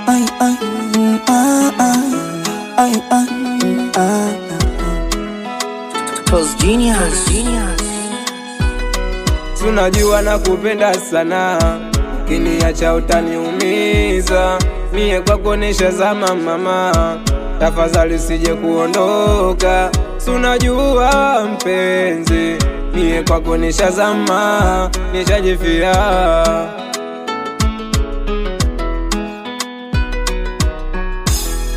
Ay, ay, ay, ay, Toz Genius. Tunajua na kupenda sana, ukiniacha utaniumiza. Mie kwako nishazama mama, tafadhali usije kuondoka. Tunajua mpenzi, mie kwako nishazama, nishajifia.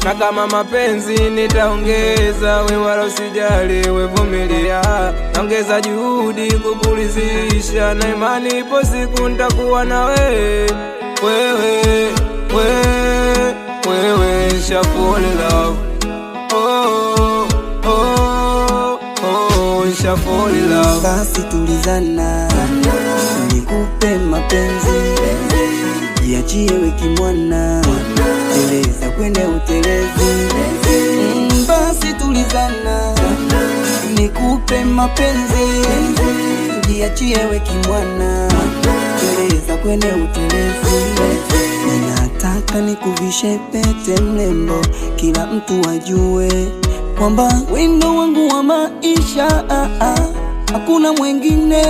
Na kama mapenzi nitaongeza, we wala usijali, we vumilia. Naongeza juhudi kupulizisha, na imani ipo siku nitakuwa na wewe. Wewe sha fall in love. Oh, oh, oh, sha fall in love. basi tulizana, nikupe mapenzi, jiachie we kimwana, teleza kwene utelezi. Basi tulizana, nikupe mapenzi, jiachie we kimwana, teleza kwene utelezi. Ninataka nikuvishe pete mlembo, kila mtu ajue kwamba wendo wangu wa maisha, hakuna mwengine.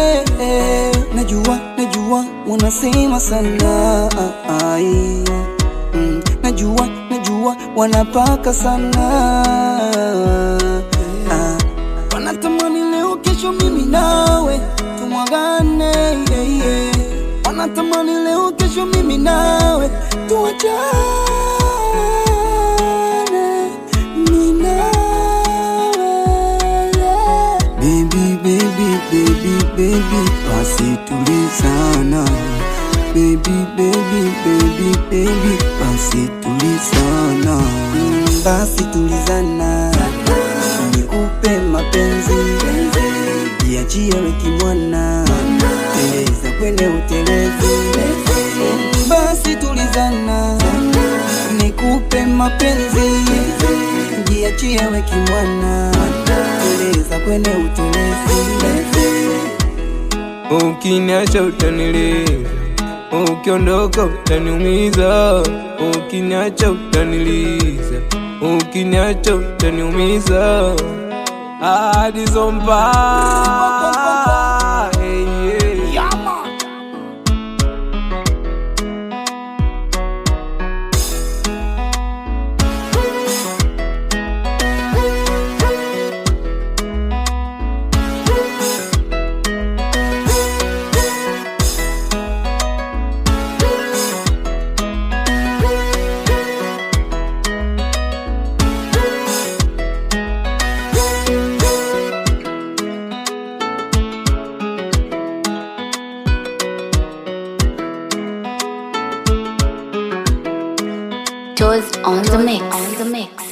Najua wanasema sana, najua wanapaka sana, wanatamani leo kesho mimi nawe tumwagane, wanatamani leo kesho mimi nawe tuachane, mimi nawe. Baby, basi tulizana. Baby, basi tulizana. Basi tulizana, nikupe mapenzi, jiachie we kimwana, teleza kwene utelezi. Basi tulizana, nikupe mapenzi, jiachie we kimwana, teleza kwene utelezi. Ukiniacha utaniliza, ukiondoka utaniumiza. Ukiniacha utaniliza, ukiniacha utaniumiza. Hadi zomba, Toz on the mix.